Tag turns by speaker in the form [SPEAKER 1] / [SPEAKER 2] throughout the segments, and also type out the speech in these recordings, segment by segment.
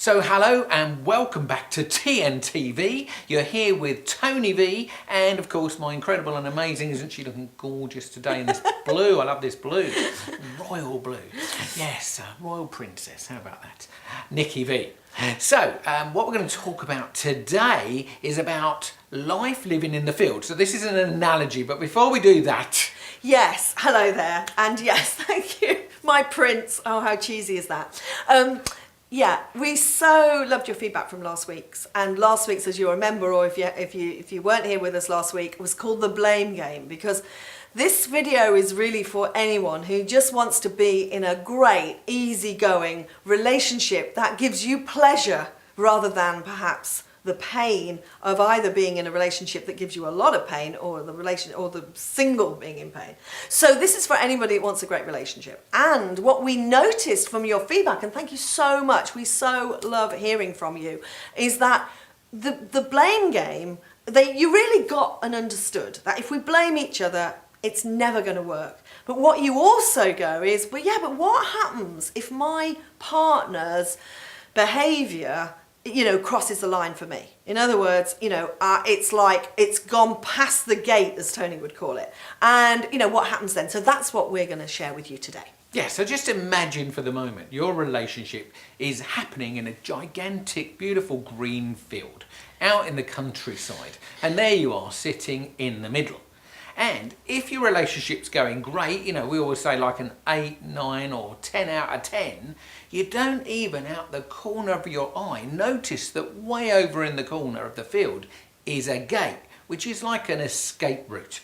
[SPEAKER 1] So hello and welcome back to TNTV. You're here with Tony V and of course my incredible and amazing, isn't she looking gorgeous today in this blue? I love this blue. Royal blue. Yes, royal princess. How about that? Nikki V. So what we're going to talk about today is about life living in the field. So this is an analogy, but before we do that...
[SPEAKER 2] Yes, hello there. And yes, thank you. My prince. Oh, how cheesy is that? Yeah, we so loved your feedback from last week's, and last week's, as you remember, or if you weren't here with us last week, was called the blame game, because this video is really for anyone who just wants to be in a great, easygoing relationship that gives you pleasure rather than perhaps the pain of either being in a relationship that gives you a lot of pain or the single being in pain. So this is for anybody that wants a great relationship. And what we noticed from your feedback, and thank you so much, we so love hearing from you, is that the blame game, you really got and understood that if we blame each other, it's never going to work. But what you also go is, but what happens if my partner's behaviour crosses the line for me? In other words, it's like it's gone past the gate, as Tony would call it. And, what happens then? So that's what we're going to share with you today.
[SPEAKER 1] Yeah, so just imagine for the moment your relationship is happening in a gigantic, beautiful green field out in the countryside. And there you are sitting in the middle. And if your relationship's going great, we always say like an 8, 9 or 10 out of 10, you don't even out the corner of your eye notice that way over in the corner of the field is a gate, which is like an escape route.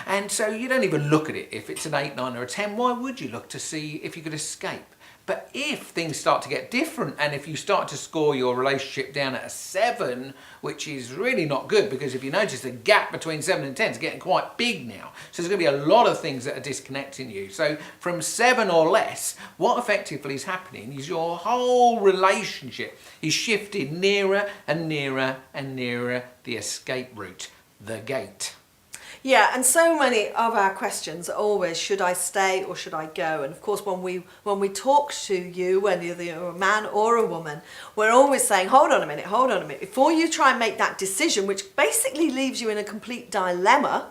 [SPEAKER 1] And so you don't even look at it. If it's an 8, 9 or a 10, why would you look to see if you could escape? But if things start to get different, and if you start to score your relationship down at a 7, which is really not good, because if you notice the gap between 7 and 10 is getting quite big now. So there's going to be a lot of things that are disconnecting you. So from 7 or less, what effectively is happening is your whole relationship is shifted nearer and nearer and nearer the escape route, the gate.
[SPEAKER 2] Yeah, and so many of our questions are always, should I stay or should I go? And of course, when we talk to you, whether you're a man or a woman, we're always saying, hold on a minute, before you try and make that decision, which basically leaves you in a complete dilemma,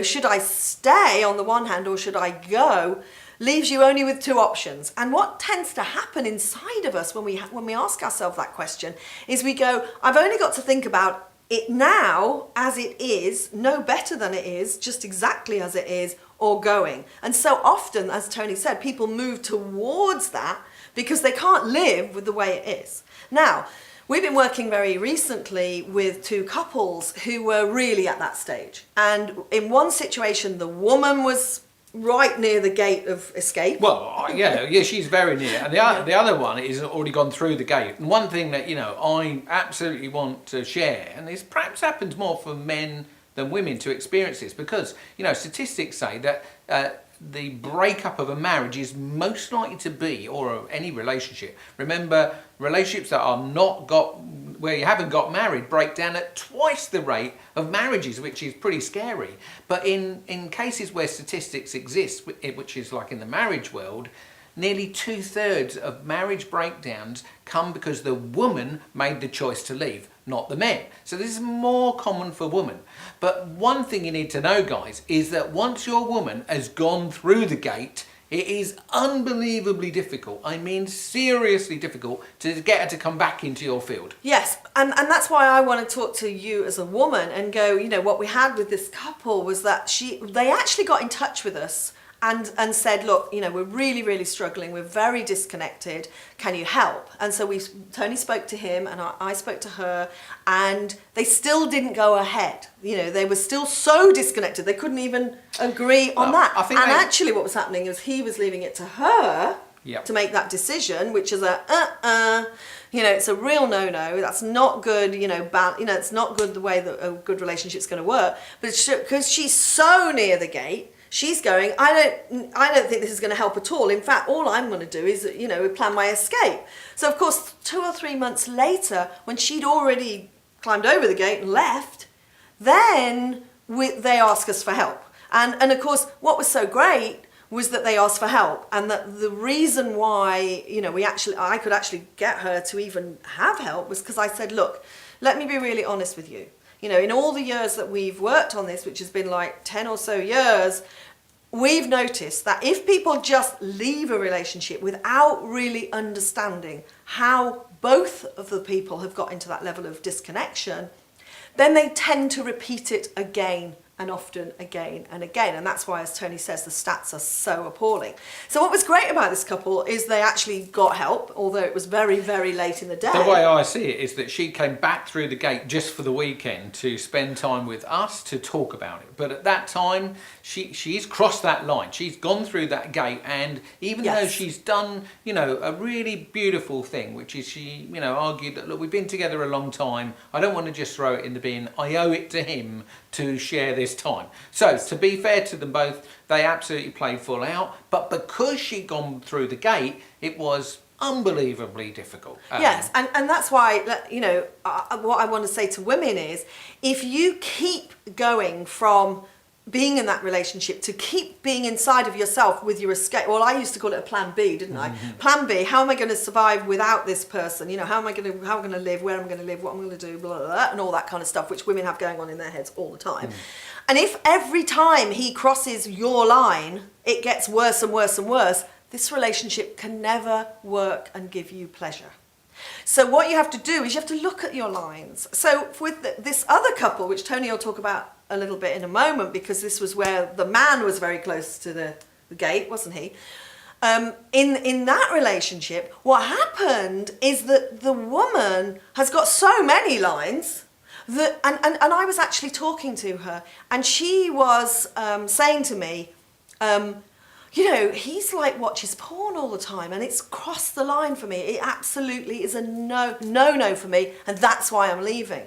[SPEAKER 2] should I stay on the one hand or should I go, leaves you only with 2 options. And what tends to happen inside of us when we ask ourselves that question is we go, I've only got to think about it now as it is, no better than it is, just exactly as it is, or going. And so often, as Tony said, people move towards that because they can't live with the way it is. Now, we've been working very recently with 2 couples who were really at that stage. And in one situation, the woman was right near the gate of escape.
[SPEAKER 1] Well, yeah, she's very near. And the other one is already gone through the gate. And one thing that, I absolutely want to share, and this perhaps happens more for men than women to experience this, because, statistics say that the breakup of a marriage is most likely to be, or any relationship. Remember, relationships that are where you haven't got married break down at twice the rate of marriages, which is pretty scary. But in cases where statistics exist, which is like in the marriage world, nearly 2/3 of marriage breakdowns come because the woman made the choice to leave, not the men. So this is more common for women. But one thing you need to know, guys, is that once your woman has gone through the gate, it is unbelievably difficult, I mean seriously difficult, to get her to come back into your field.
[SPEAKER 2] Yes, and that's why I want to talk to you as a woman and go, what we had with this couple was that they actually got in touch with us and said, look, we're really, really struggling. We're very disconnected. Can you help? And so Tony spoke to him and I spoke to her, and they still didn't go ahead. They were still so disconnected. They couldn't even agree on that. Actually what was happening is he was leaving it to her to make that decision, which is it's a real no-no. That's not good, it's not good the way that a good relationship's going to work. But because she's so near the gate, she's going, I don't think this is going to help at all. In fact, all I'm going to do is, plan my escape. So, of course, 2 or 3 months later, when she'd already climbed over the gate and left, then they asked us for help. And of course, what was so great was that they asked for help, and that the reason why, you know, I could actually get her to even have help was because I said, look, let me be really honest with you. You know, in all the years that we've worked on this, which has been like 10 or so years, we've noticed that if people just leave a relationship without really understanding how both of the people have got into that level of disconnection, then they tend to repeat it again and often again and again. And that's why, as Tony says, the stats are so appalling. So what was great about this couple is they actually got help, although it was very, very late in the day.
[SPEAKER 1] The way I see it is that she came back through the gate just for the weekend to spend time with us to talk about it. But at that time, she's crossed that line. She's gone through that gate, and even though she's done, you know, a really beautiful thing, which is she, you know, argued that, look, we've been together a long time. I don't want to just throw it in the bin. I owe it to him to share this time. So to be fair to them both, they absolutely played full out. But because she'd gone through the gate, it was unbelievably difficult.
[SPEAKER 2] Yes, and that's why, you know, what I want to say to women is, if you keep going from being in that relationship to keep being inside of yourself with your escape, well, I used to call it a plan B, didn't I? Plan B, how am I going to survive without this person? You know, how am I going to live, where am I going to live, what I'm going to do, blah, blah, blah, and all that kind of stuff, which women have going on in their heads all the time. And if every time he crosses your line, it gets worse and worse and worse, this relationship can never work and give you pleasure. So what you have to do is you have to look at your lines. So with this other couple, which Tony will talk about a little bit in a moment, because this was where the man was very close to the gate, wasn't he? In that relationship, what happened is that the woman has got so many lines that, and I was actually talking to her, and she was saying to me, you know, he's like watches porn all the time, and it's crossed the line for me. It absolutely is a no for me, and that's why I'm leaving.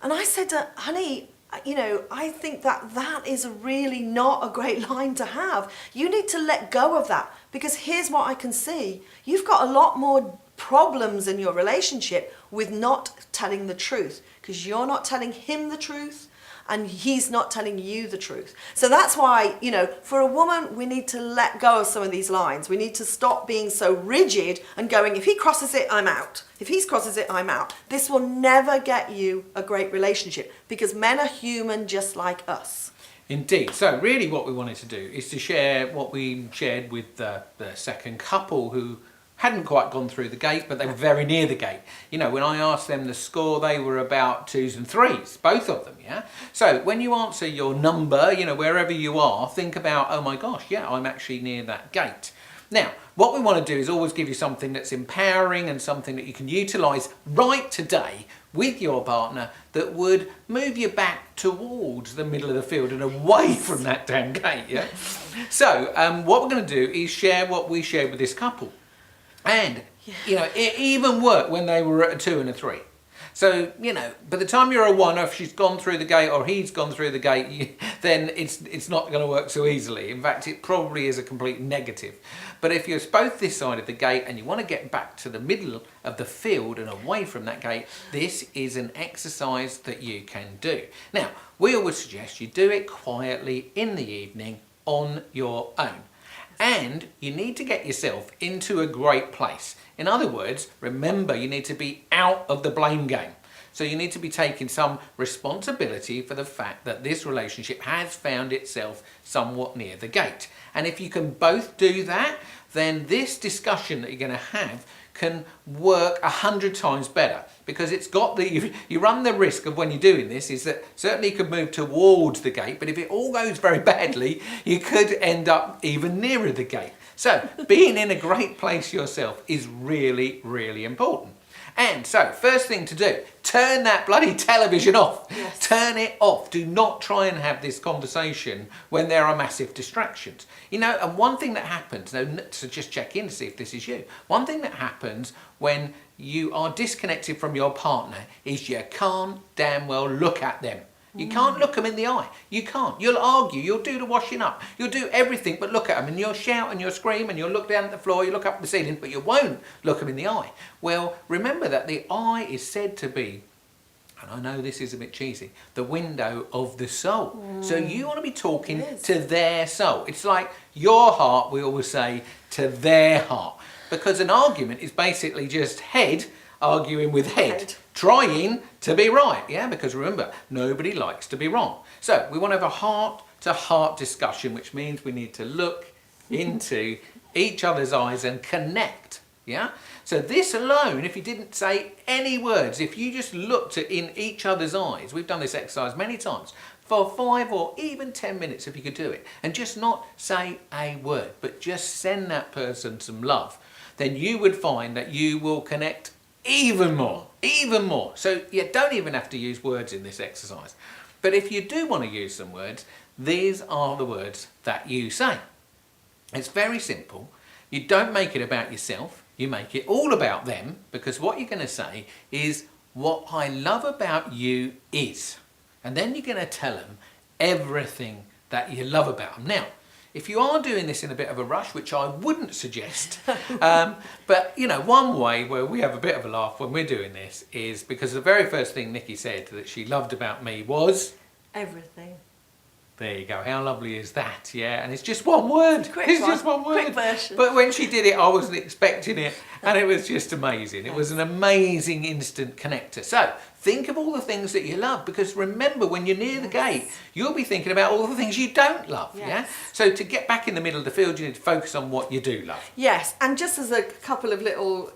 [SPEAKER 2] And I said, honey, you know, I think that is really not a great line to have. You need to let go of that, because here's what I can see. You've got a lot more problems in your relationship with not telling the truth, because you're not telling him the truth, and he's not telling you the truth. So that's why, you know, for a woman, we need to let go of some of these lines. We need to stop being so rigid and going, if he crosses it, I'm out. If he crosses it, I'm out. This will never get you a great relationship, because men are human just like us.
[SPEAKER 1] Indeed. So really what we wanted to do is to share what we shared with the second couple who hadn't quite gone through the gate, but they were very near the gate. You know, when I asked them the score, they were about 2s and 3s, both of them, yeah? So when you answer your number, you know, wherever you are, think about, oh my gosh, yeah, I'm actually near that gate. Now, what we want to do is always give you something that's empowering and something that you can utilise right today with your partner that would move you back towards the middle of the field and away from that damn gate, yeah? So what we're going to do is share what we shared with this couple. And, you know, it even worked when they were at a 2 and a 3. So, you know, by the time you're a 1, or if she's gone through the gate or he's gone through the gate, then it's not going to work so easily. In fact, it probably is a complete negative. But if you're both this side of the gate and you want to get back to the middle of the field and away from that gate, this is an exercise that you can do. Now, we always suggest you do it quietly in the evening on your own. And you need to get yourself into a great place. In other words, remember, you need to be out of the blame game. So you need to be taking some responsibility for the fact that this relationship has found itself somewhat near the gate. And if you can both do that, then this discussion that you're going to have can work 100 times better, because it's got you run the risk of, when you're doing this, is that certainly you could move towards the gate, but if it all goes very badly, you could end up even nearer the gate. So being in a great place yourself is really, really important. And so, first thing to do, turn that bloody television off.
[SPEAKER 2] Yes.
[SPEAKER 1] Turn it off. Do not try and have this conversation when there are massive distractions. You know, and one thing that happens, so just check in to see if this is you. One thing that happens when you are disconnected from your partner is you can't damn well look at them. You can't look them in the eye. You can't. You'll argue. You'll do the washing up. You'll do everything but look at them. And you'll shout and you'll scream and you'll look down at the floor. You'll look up at the ceiling, but you won't look them in the eye. Well, remember that the eye is said to be and I know this is a bit cheesy, the window of the soul. So you want to be talking to their soul. It's like your heart, we always say, to their heart. Because an argument is basically just head arguing with head, trying to be right. Yeah, because remember, nobody likes to be wrong. So we want to have a heart-to-heart discussion, which means we need to look into each other's eyes and connect. Yeah. So this alone, if you didn't say any words, if you just looked in each other's eyes, we've done this exercise many times, for 5 or even 10 minutes if you could do it, and just not say a word, but just send that person some love, then you would find that you will connect even more. So you don't even have to use words in this exercise. But if you do want to use some words, these are the words that you say. It's very simple. You don't make it about yourself. You make it all about them, because what you're going to say is, what I love about you is. And then you're going to tell them everything that you love about them. Now, if you are doing this in a bit of a rush, which I wouldn't suggest, but you know, one way where we have a bit of a laugh when we're doing this is because the very first thing Nikki said that she loved about me was
[SPEAKER 2] everything.
[SPEAKER 1] There you go. How lovely is that? Yeah, and it's just one word. Just one word.
[SPEAKER 2] Quick version.
[SPEAKER 1] But when she did it, I wasn't expecting it, and it was just amazing. It was an amazing instant connector. So think of all the things that you love, because remember, when you're near the gate, you'll be thinking about all the things you don't love. Yeah. So to get back in the middle of the field, you need to focus on what you do love.
[SPEAKER 2] Yes, and just as a couple of little,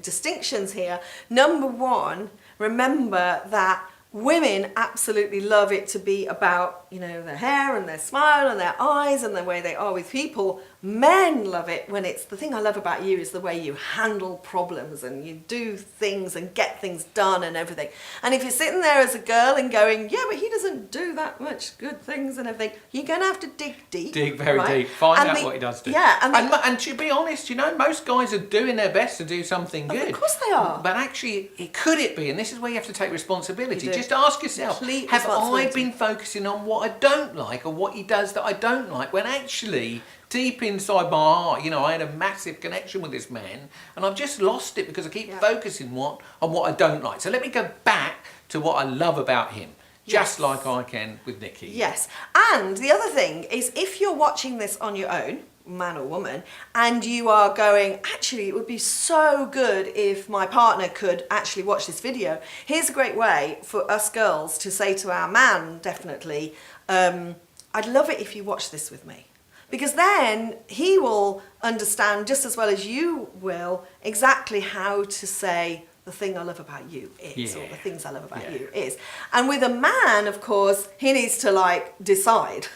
[SPEAKER 2] distinctions here. Number one, remember that women absolutely love it to be about, their hair and their smile and their eyes and the way they are with people. Men love it when it's, the thing I love about you is the way you handle problems and you do things and get things done and everything. And if you're sitting there as a girl and going, yeah, but he doesn't do that much good things and everything, you're going to have to dig deep.
[SPEAKER 1] Dig very deep. Find out what he does do.
[SPEAKER 2] Yeah.
[SPEAKER 1] And to be honest, most guys are doing their best to do something good.
[SPEAKER 2] Of course they are.
[SPEAKER 1] But actually, could it be, and this is where you have to take responsibility, just ask yourself, have I been focusing on what I don't like or what he does that I don't like, when actually deep inside my heart, I had a massive connection with this man and I've just lost it because I keep focusing on what I don't like. So let me go back to what I love about him, just like I can with Nikki.
[SPEAKER 2] Yes. And the other thing is, if you're watching this on your own, man or woman, and you are going, actually, it would be so good if my partner could actually watch this video. Here's a great way for us girls to say to our man, definitely, I'd love it if you watch this with me. Because then he will understand just as well as you will exactly how to say the thing I love about you is, or the things I love about you is. And with a man, of course, he needs to decide.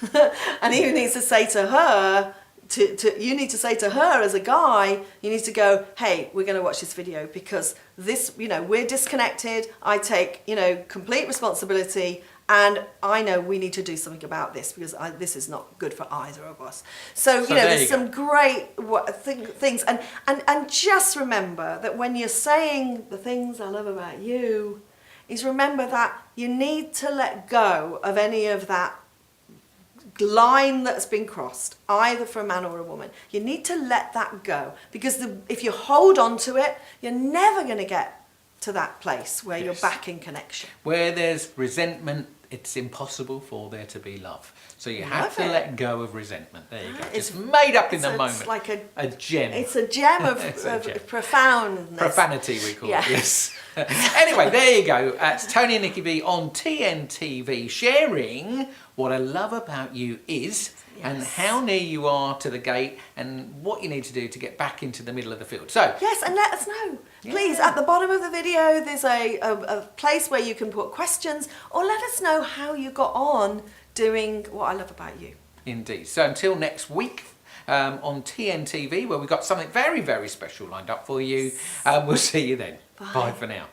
[SPEAKER 2] And he needs to say to her, you need to say to her as a guy, you need to go, hey, we're going to watch this video because this, we're disconnected. I take, complete responsibility. And I know we need to do something about this because this is not good for either of us. So there's some great things. And just remember that when you're saying the things I love about you, is remember that you need to let go of any of that line that's been crossed, either for a man or a woman. You need to let that go, because if you hold on to it, you're never going to get to that place where you're back in connection.
[SPEAKER 1] Where there's resentment, it's impossible for there to be love. So you have to let go of resentment. There you go. It's made up in the moment. It's like a gem.
[SPEAKER 2] It's a gem of profoundness.
[SPEAKER 1] Profanity, we call it. Yes. Anyway, there you go. It's Tony and Nikki V on TNTV, sharing what I love about you is, and how near you are to the gate, and what you need to do to get back into the middle of the field. So
[SPEAKER 2] yes, and let us know. Please, at the bottom of the video, there's a place where you can put questions, or let us know how you got on doing what I love about you.
[SPEAKER 1] Indeed. So until next week on TNTV, where we've got something very, very special lined up for you, we'll see you then. Bye for now.